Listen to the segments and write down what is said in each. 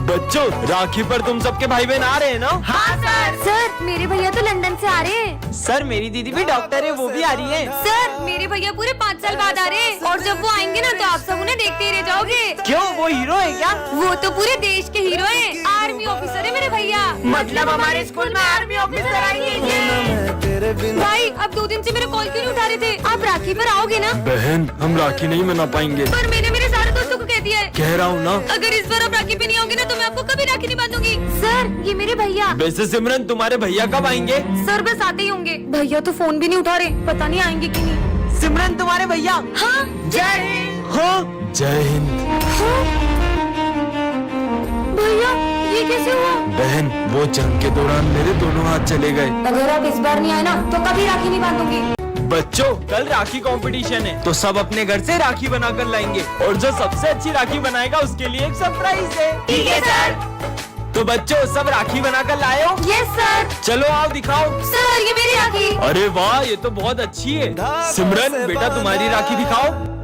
बच्चों, राखी पर तुम सबके भाई बहन आ रहे हैं ना? हाँ सर। सर मेरे भैया तो लंदन से आ रहे हैं। सर मेरी दीदी भी डॉक्टर है, वो भी आ रही है। सर मेरे भैया पूरे 5 साल बाद आ रहे हैं और जब वो आएंगे ना तो आप सब उन्हें देखते ही रह जाओगे। क्यों, वो हीरो है क्या? वो तो पूरे देश के हीरो हैं। आर्मी ऑफिसर है मेरे भैया। मतलब हमारे स्कूल में आर्मी ऑफिसर आएंगे। भाई अब 2 दिन से मेरे कॉल क्यों नहीं उठा रहे थे? आप राखी पर आओगे ना? बहन, हम राखी नहीं मना पाएंगे। पर मैंने मेरे सारे दोस्तों को कह दिया है। कह रहा हूँ ना। अगर इस बार आप राखी पे नहीं आओगे ना तो मैं आपको कभी राखी नहीं बांधूंगी। सर ये मेरे भैया। वैसे सिमरन, तुम्हारे भैया कब आएंगे? सर बस आते ही होंगे। भैया तो फोन भी नहीं उठा रहे, पता नहीं आएंगे कि नहीं। सिमरन तुम्हारे भैया। हाँ जय हिंद। हाँ, जय हिंद। भैया ये कैसे हुआ? बहन, वो जंग के दौरान मेरे दोनों हाथ चले गए। अगर आप इस बार नहीं आए ना तो कभी राखी नहीं बांधूंगी। बच्चों, कल राखी कंपटीशन है तो सब अपने घर से राखी बनाकर लाएंगे और जो सबसे अच्छी राखी बनाएगा उसके लिए एक सरप्राइज है। ठीक है सर। तो बच्चों, सब राखी बनाकर लाए हो? Yes sir. चलो आओ दिखाओ। सर ये मेरी राखी। अरे वाह, ये तो बहुत अच्छी है। सिमरन बेटा, तुम्हारी राखी दिखाओ।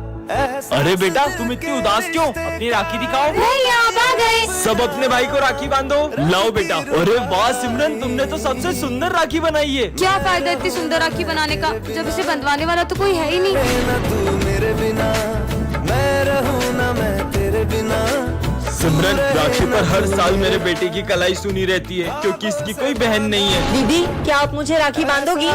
अरे बेटा, तुम इतनी उदास क्यों? अपनी राखी दिखाओ। भैया आप आ गए। सब अपने भाई को राखी बांधो। लाओ बेटा। अरे वाह सिमरन, तुमने तो सबसे सुंदर राखी बनाई है। क्या फायदा इतनी सुंदर राखी बनाने का जब इसे बंधवाने वाला तो कोई है ही नहीं। सिमरन, राखी पर हर साल मेरे बेटे की कलाई सुनी रहती है क्योंकि इसकी कोई बहन नहीं है। दीदी क्या आप मुझे राखी बांधोगी?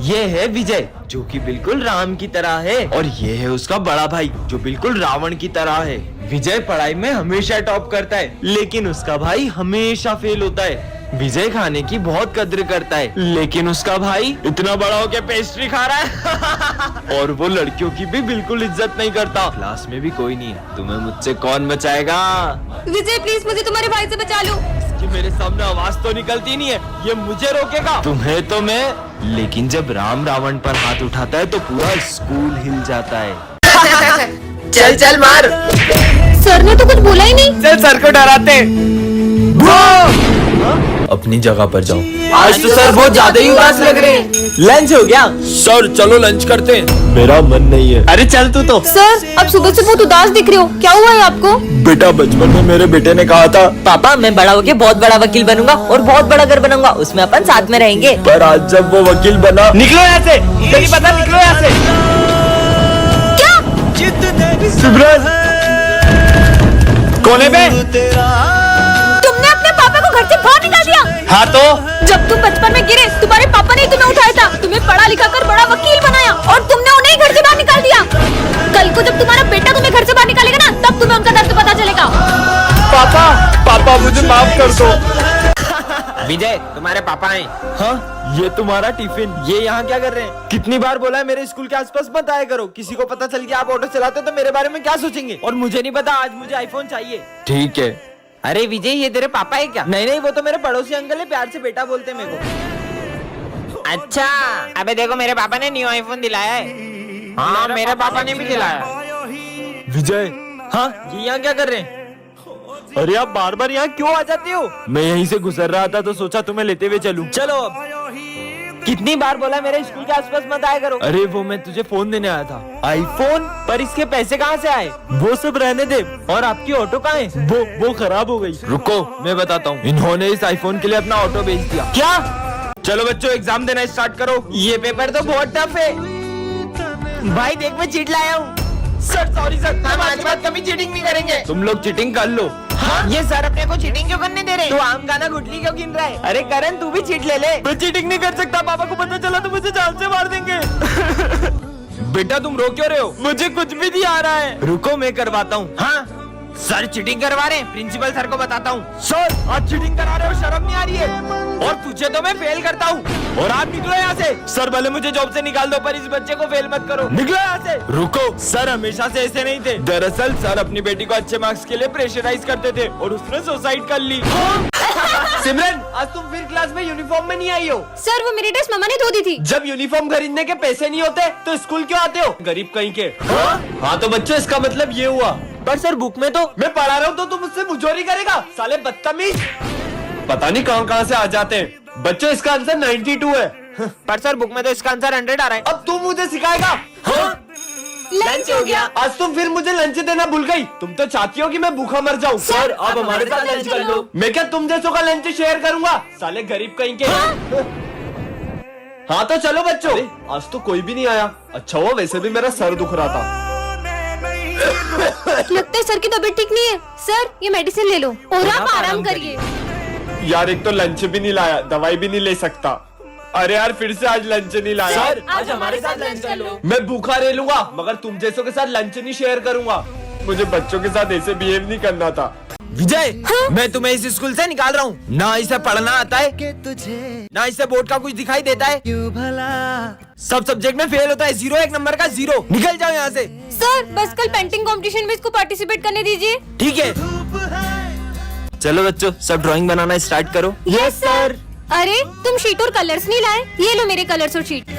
ये है विजय, जो कि बिल्कुल राम की तरह है, और ये है उसका बड़ा भाई जो बिल्कुल रावण की तरह है। विजय पढ़ाई में हमेशा टॉप करता है, लेकिन उसका भाई हमेशा फेल होता है। विजय खाने की बहुत कद्र करता है, लेकिन उसका भाई इतना बड़ा होकर पेस्ट्री खा रहा है। और वो लड़कियों की भी बिल्कुल इज्जत नहीं करता। क्लास में भी कोई नहीं है, तुम्हें मुझसे कौन बचाएगा? विजय प्लीज मुझे तुम्हारे भाई से बचा लो। कि मेरे सामने आवाज तो निकलती नहीं है, ये मुझे रोकेगा? तुम्हें तो मैं, लेकिन जब राम रावण पर हाथ उठाता है तो पूरा स्कूल हिल जाता है। चल चल मार। सर ने तो कुछ बोला ही नहीं। चल सर को डराते। अपनी जगह पर जाओ। आज तो सर बहुत ज्यादा ही उदास लग रहे हैं। लंच हो गया? सर चलो लंच करते हैं। मेरा मन नहीं है। अरे चल तू तो। सर अब सुबह से बहुत उदास दिख रहे हो, क्या हुआ है आपको? बेटा, बचपन में मेरे बेटे ने कहा था पापा मैं बड़ा होके बहुत बड़ा वकील बनूंगा और बहुत बड़ा घर बनाऊंगा, उसमें अपन साथ में रहेंगे। पर आज जब वो वकील बना। निकलो यहाँ से, तेरी पता, निकलो यहाँ से। सिमरन, कोने पे? तुमने अपने पापा को घर से बाहर निकाल दिया। हाँ तो जब तुम बचपन में गिरे तुम्हारे पापा ने तुम्हें उठाया था, तुम्हें पढ़ा लिखा कर बड़ा वकील बनाया और तुमने उन्हें ही घर से बाहर निकाल दिया। कल को जब तुम्हारा बेटा तुम्हें घर से बाहर निकालेगा ना तब तुम्हें उनका दर्द पता चलेगा। पापा मुझे माफ कर दो। विजय तुम्हारे पापा हैं। हाँ, ये तुम्हारा टिफिन। ये यहाँ क्या कर रहे हैं? कितनी बार बोला है मेरे स्कूल के आसपास मत आया करो। किसी को पता चल गया आप ऑटो चलाते हो तो मेरे बारे में क्या सोचेंगे? और मुझे नहीं पता, आज मुझे आईफोन चाहिए। ठीक है। अरे विजय ये तेरे पापा है क्या? नहीं, वो तो मेरे पड़ोसी अंकल है, प्यार से बेटा बोलते हैं मेरे को। अच्छा, अबे देखो मेरे पापा ने न्यू आईफोन दिलाया है। हाँ मेरे पापा ने भी दिलाया। विजय, हाँ ये यहाँ क्या कर रहे हैं? अरे आप बार बार यहाँ क्यों आ जाते हो? मैं यहीं से गुजर रहा था तो सोचा तुम्हें लेते हुए चलूं। चलो अब। कितनी बार बोला मेरे स्कूल के आसपास मत आया करो। अरे वो मैं तुझे फोन देने आया था। आईफोन? पर इसके पैसे कहाँ से आए? वो सब रहने दे। और आपकी ऑटो कहाँ है? वो खराब हो गई। रुको मैं बताता हूँ। इन्होंने इस आईफोन के लिए अपना ऑटो बेच दिया। क्या? चलो बच्चों एग्जाम देना स्टार्ट करो। ये पेपर तो बहुत टफ है। भाई देख मैं चीट लाया हूँ। सर सॉरी सर, हम आज के बाद कभी चीटिंग नहीं करेंगे। तुम लोग चीटिंग कर लो। हाँ? ये सर अपने को चीटिंग क्यों करने दे रहे? तू आम गाना गुटली क्यों गिन रहा है? अरे करण तू भी चीट ले ले। मैं चीटिंग नहीं कर सकता, पापा को पता चला तो मुझे जान से मार देंगे। बेटा तुम रो क्यों रहे हो? मुझे कुछ भी नहीं आ रहा है। रुको मैं करवाता हूँ। हाँ सर चीटिंग करवा रहे हैं, प्रिंसिपल सर को बताता हूँ। सर आज चीटिंग करा रहे हो, शर्म नहीं आ रही है? और तुझे तो मैं फेल करता हूँ। और आप निकलो यहाँ से। सर भले मुझे जॉब से निकाल दो पर इस बच्चे को फेल मत करो। निकलो यहाँ से। रुको, सर हमेशा से ऐसे नहीं थे। दरअसल सर अपनी बेटी को अच्छे मार्क्स के लिए प्रेशराइज करते थे और उसने सुसाइड कर ली। सिमरन आज तुम फिर क्लास में यूनिफॉर्म में नहीं आई हो। सर वो मेरी ड्रेस मम्मा ने धो दी थी। जब यूनिफॉर्म खरीदने के पैसे नहीं होते तो स्कूल क्यों आते हो? गरीब कहीं के। हाँ तो बच्चों इसका मतलब ये हुआ। पर सर बुक में तो मैं पढ़ा रहा हूँ तो तुम मुझसे मुझोरी करेगा? साले बदतमीज। पता नहीं कहाँ से आ जाते हैं। बच्चों इसका आंसर 92 है। पर सर बुक में तो इसका आंसर 100 आ रहा है। अब तू मुझे सिखाएगा? हाँ? लंच हो गया। आज तुम फिर मुझे लंच देना भूल गई। तुम तो चाहती हो कि मैं भूखा मर जाऊं। सर अब हमारे साथ लंच कर लो। मैं क्या तुम जैसों का लंच शेयर करूंगा? साले गरीब कहीं के। हाँ तो चलो बच्चों। आज तो कोई भी नहीं आया। अच्छा हुआ, वैसे भी मेरा सर दुख रहा था। लगता है सर की तबीयत ठीक नहीं है। सर ये मेडिसिन ले लो और आप आराम करिए। यार एक तो लंच भी नहीं लाया, दवाई भी नहीं ले सकता। अरे यार फिर से आज लंच नहीं लाया। सर आज हमारे साथ लंच कर लो। मैं भूखा रह लूंगा मगर तुम जैसों के साथ लंच नहीं शेयर करूंगा। मुझे बच्चों के साथ ऐसे बिहेव नहीं करना था। विजय मैं तुम्हें इस स्कूल से निकाल रहा हूँ। ना इसे पढ़ना आता है, ना इसे बोर्ड का कुछ दिखाई देता है। सब सब्जेक्ट में फेल होता है। 0 एक नंबर का 0। निकल जाओ यहाँ से। सर बस कल पेंटिंग कंपटीशन में इसको पार्टिसिपेट करने दीजिए। ठीक है चलो बच्चों, सब ड्राइंग बनाना स्टार्ट करो। Yes sir. अरे तुम शीट और कलर्स नहीं लाए? ये लो मेरे कलर्स और शीट।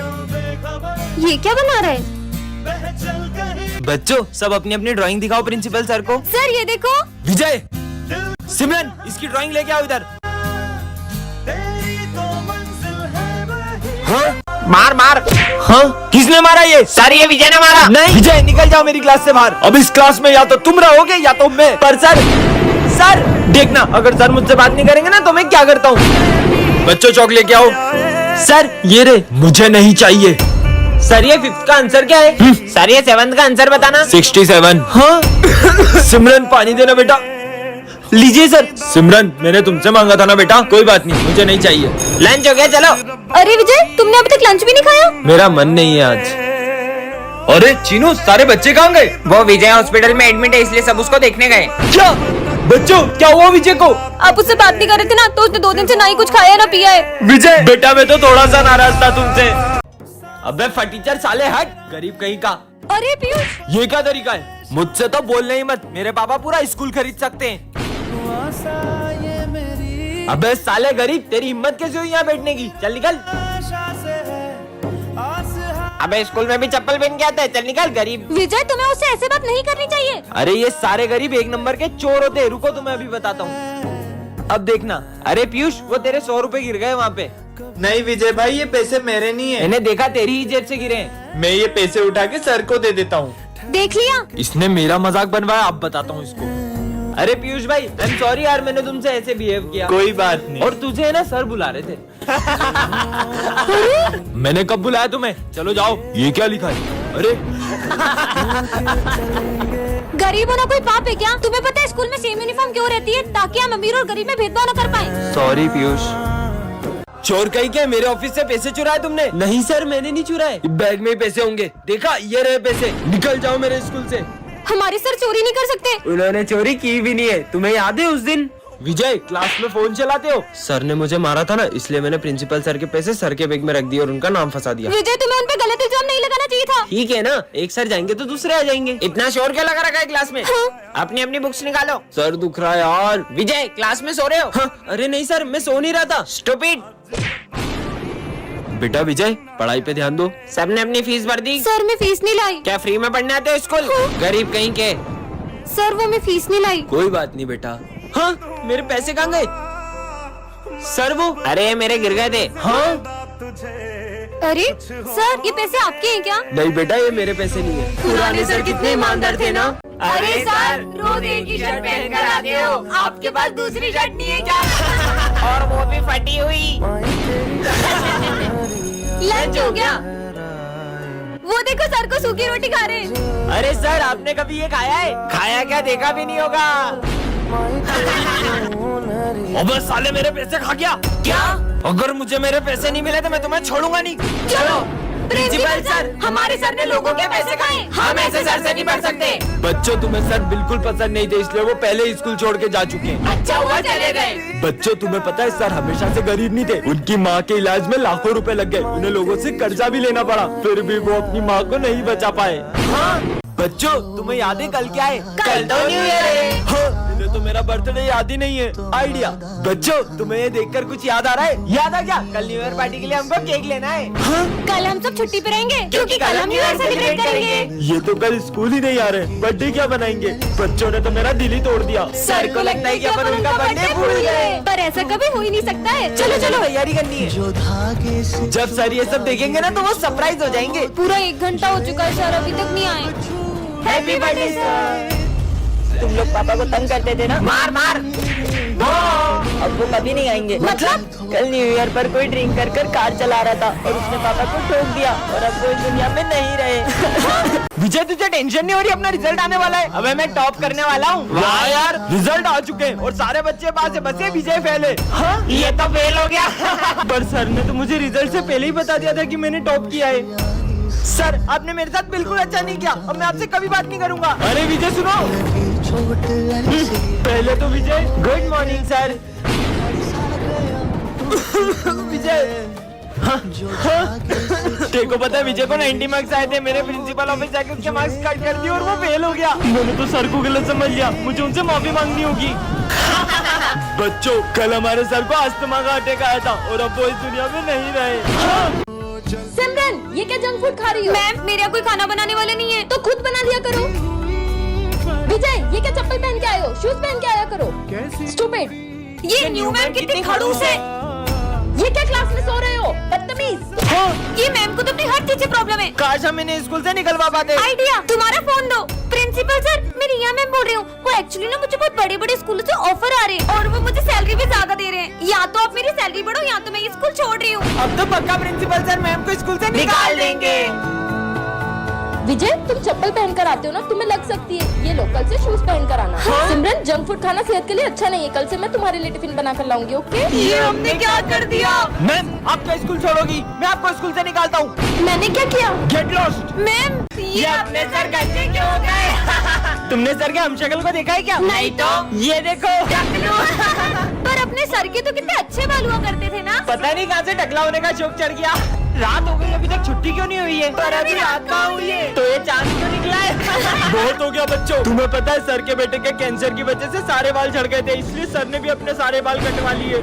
ये क्या बना रहा है? बच्चों सब अपनी अपनी ड्राइंग दिखाओ प्रिंसिपल सर को। सर ये देखो। विजय, सिमरन इसकी ड्राइंग लेके आओ इधर। हाँ मार मार। हाँ किसने मारा ये? सर ये विजय ने मारा। नहीं विजय निकल जाओ मेरी क्लास से बाहर। अब इस क्लास में या तो तुम रहोगे या तो मैं। पर सर देखना, अगर सर मुझसे बात नहीं करेंगे ना तो मैं क्या करता हूँ। बच्चों चौक लेके आओ। सर ये रे। मुझे नहीं चाहिए। सर ये 5th का आंसर क्या है? सर ये 7th का आंसर बताना। 67। हाँ सिमरन पानी देना बेटा। लीजिए सर। सिमरन मैंने तुमसे मांगा था ना बेटा। कोई बात नहीं, मुझे नहीं चाहिए। लंच हो गया चलो। अरे विजय तुमने अभी तक लंच भी नहीं खाया? मेरा मन नहीं है आज। अरे चीनू सारे बच्चे कहाँ गए? वो विजय हॉस्पिटल में एडमिट है इसलिए सब उसको देखने गए। क्या बच्चों क्या हुआ विजय को? आप उससे बात नहीं कर रहे थे ना, तो उसने 2 दिन से ना ही कुछ खाया ना पिया है। विजय बेटा मैं तो थोड़ा सा नाराज था तुमसे। अबे फटीचर साले हट, गरीब कहीं का। अरे पीयूष ये क्या तरीका है? मुझसे तो बोलने ही मत, मेरे पापा पूरा स्कूल खरीद सकते हैं। अबे साले गरीब, तेरी हिम्मत कैसे हुई यहाँ बैठने की? चल निकल। अबे स्कूल में भी चप्पल पहन के आता है। चल निकल गरीब। विजय तुम्हें उससे ऐसे बात नहीं करनी चाहिए। अरे ये सारे गरीब एक नंबर के चोर होते हैं। रुको तुम्हें अभी बताता हूँ। अब देखना। अरे पीयूष वो तेरे 100 रुपए गिर गए वहाँ पे। नहीं विजय भाई ये पैसे मेरे नहीं है। मैंने देखा तेरी ही जेब से गिरे हैं। मैं ये पैसे उठा के सर को दे देता हूँ। देख लिया? इसने मेरा मजाक बनवाया, अब बताता हूँ इसको। अरे पीयूष भाई आई एम सॉरी यार, मैंने तुमसे ऐसे बिहेव किया। कोई बात नहीं। और तुझे है ना सर बुला रहे थे। मैंने कब बुलाया तुम्हें? चलो जाओ। ये क्या लिखा है? अरे गरीब होना कोई पाप है क्या? तुम्हें पता है स्कूल में सेम यूनिफॉर्म क्यों रहती है? ताकि हम अमीर और गरीब में भेदभाव न कर पाए। सॉरी पीयूष। चोर कहीं के मेरे ऑफिस से पैसे चुराए तुमने? नहीं सर मैंने नहीं चुराए, बैग में ही पैसे होंगे। देखा ये रहे पैसे। निकल जाओ मेरे स्कूल से। हमारे सर चोरी नहीं कर सकते। उन्होंने चोरी की भी नहीं है। तुम्हें याद है उस दिन? विजय क्लास में फोन चलाते हो? सर ने मुझे मारा था ना, इसलिए मैंने प्रिंसिपल सर के पैसे सर के बैग में रख दिए और उनका नाम फंसा दिया। विजय तुम्हें उन पे गलत इल्जाम नहीं लगाना चाहिए था। ठीक है ना, एक सर जाएंगे तो दूसरे आ जाएंगे। इतना शोर क्या लगा रखा है क्लास में? अपनी अपनी बुक्स निकालो। सर दुख रहा है यार। विजय क्लास में सो रहे हो? हाँ, अरे नहीं सर मैं सो नहीं रहा था। स्टूपिड। बेटा विजय पढ़ाई पे ध्यान दो। सबने अपनी फीस भर दी? सर मैं फीस नहीं लाई। क्या फ्री में पढ़ने आते हो स्कूल? गरीब कहीं के। सर वो मैं फीस नहीं लाई। कोई बात नहीं बेटा। हाँ मेरे पैसे कहाँ गए? सर वो। अरे मेरे गिर गए थे। हाँ अरे सर ये पैसे आपके हैं क्या? नहीं बेटा ये मेरे पैसे नहीं है। पुराने सर कितने ईमानदार थे ना। अरे सर रोज एक ही शर्ट पहन कर आते हो, आपके पास दूसरी शर्ट नहीं है क्या? और वो भी फटी हुई। लंच हो गया। वो देखो सर को सूखी रोटी खा रहे हैं। अरे सर आपने कभी ये खाया है? खाया क्या, देखा भी नहीं होगा। अबे साले मेरे पैसे खा गया। क्या? अगर मुझे मेरे पैसे नहीं मिले तो मैं तुम्हें छोड़ूंगा नहीं। चलो प्रिंसिपल सर, हमारे सर ने लोगों के पैसे खाए, हम ऐसे सर से नहीं पढ़ सकते। बच्चों तुम्हें सर बिल्कुल पसंद नहीं थे, इसलिए वो पहले ही स्कूल छोड़ के जा चुके हैं। अच्छा हुआ चले गए। बच्चों तुम्हें पता है सर हमेशा से गरीब नहीं थे। उनकी माँ के इलाज में लाखों रुपए लग गए। उन्हें लोगों से कर्जा भी लेना पड़ा, फिर भी वो अपनी माँ को नहीं बचा पाए। हाँ बच्चों तुम्हें याद है कल क्या है? कल तो न्यू ईयर है। हाँ, मैंने तो मेरा बर्थडे याद ही नहीं है। आइडिया। बच्चों, तुम्हें ये देखकर कुछ याद आ रहा है? याद आ गया? कल न्यू ईयर पार्टी के लिए हमको केक लेना है। हाँ? कल हम सब छुट्टी पे रहेंगे क्योंकि कल हम न्यू ईयर सेलिब्रेट करेंगे। ये तो कल स्कूल ही नहीं आ रहे, बर्थडे क्या बनाएंगे? बच्चों ने तो मेरा दिल ही तोड़ दिया। सर को लगता है कि अपन उनका बर्थडे भूल गए, पर ऐसा कभी हो ही नहीं सकता है। चलो चलो तैयारी करनी है। जब सर ये सब देखेंगे ना तो वो सरप्राइज हो जाएंगे। पूरा 1 घंटा हो चुका है सर, अभी तक नहीं आए। Happy birthday sir. तुम लोग पापा को तंग करते थे ना, मार मार। अब वो कभी नहीं आएंगे। मतलब? कल न्यू ईयर पर कोई ड्रिंक कर कर कार चला रहा था और उसने पापा को ठोक दिया और अब वो इस दुनिया में नहीं रहे। विजय, तुझे टेंशन नहीं हो रही? अपना रिजल्ट आने वाला है। अबे मैं टॉप करने वाला हूँ। वाह यार, रिजल्ट आ चुके हैं और सारे बच्चे पास है, बचे विजय फेल है। हाँ? ये तो फेल हो गया। पर सर ने तो मुझे रिजल्ट से पहले ही बता दिया था कि मैंने टॉप किया है। सर, आपने मेरे साथ बिल्कुल अच्छा नहीं किया। अब मैं आपसे कभी बात नहीं करूंगा। अरे विजय सुनो। पहले तो विजय, गुड मॉर्निंग सर। विजय, हाँ, हाँ। देखो पता है विजय को 90 मार्क्स आए थे। मेरे प्रिंसिपल ऑफिस जाके उसके मार्क्स कट कर दिए और वो फेल हो गया। मैंने तो सर को गलत समझ लिया, मुझे उनसे माफी मांगनी होगी। बच्चों, कल हमारे सर को अस्थमा का अटैक आया था और अब वो इस दुनिया में नहीं रहे। हाँ। सिमरन, ये क्या जंक फूड खा रही हो? मैम, मेरे यहाँ कोई खाना बनाने वाला नहीं है, तो खुद बना दिया करो। विजय, ये क्या चप्पल पहन के आए हो? शूज पहन के आया करो। स्टूपिड। ये न्यू मैम कितनी खड़ूस है। ये क्या क्लास में सो रहे हो? बदतमीज। हाँ। ये मैम को तो अपनी हर चीज से प्रॉब्लम है। काश हम इन्हें स्कूल से निकलवा पाते। आइडिया, तुम्हारा फोन दो। प्रिंसिपल सर, मैं रिया मैम बोल रही हूँ। वो एक्चुअली ना मुझे बहुत बड़े बड़े स्कूलों से ऑफर आ रहे हैं और वो मुझे सैलरी भी ज्यादा दे रहे हैं। या तो आप मेरी सैलरी बढ़ो या तो मैं ये स्कूल छोड़ रही हूँ। अब तो पक्का प्रिंसिपल सर मैम को स्कूल से निकाल देंगे। विजय, तुम चप्पल पहन कर आते हो ना, तुम्हें लग सकती है। ये लो, कल से शूज पहन कर आना। हाँ? सिमरन, जंक फूड खाना सेहत के लिए अच्छा नहीं है। कल से मैं तुम्हारे लिए टिफिन बना कर लाऊंगी, ओके? ये हमने क्या कर दिया? मैम, आप क्या स्कूल छोड़ोगी? मैं आपको स्कूल से निकालता हूँ। मैंने क्या किया? Get lost. मैम, ये अपने सर गंजे क्यों हो गए? तुमने सर के हम शक्ल को देखा है क्या? नहीं तो। ये देखो। पर अपने सर के तो कितने अच्छे बाल हुआ करते थे ना। पता नहीं कहाँ से टकला होने का शौक चढ़ गया। रात हो गई, अभी तक छुट्टी क्यों नहीं हुई है? पर अभी रात कहाँ हुई है? तो ये चांद क्यों निकला है? बहुत हो गया बच्चों। तुम्हें पता है सर के बेटे के कैंसर की वजह से सारे बाल झड़ गए थे, इसलिए सर ने भी अपने सारे बाल कटवा लिए।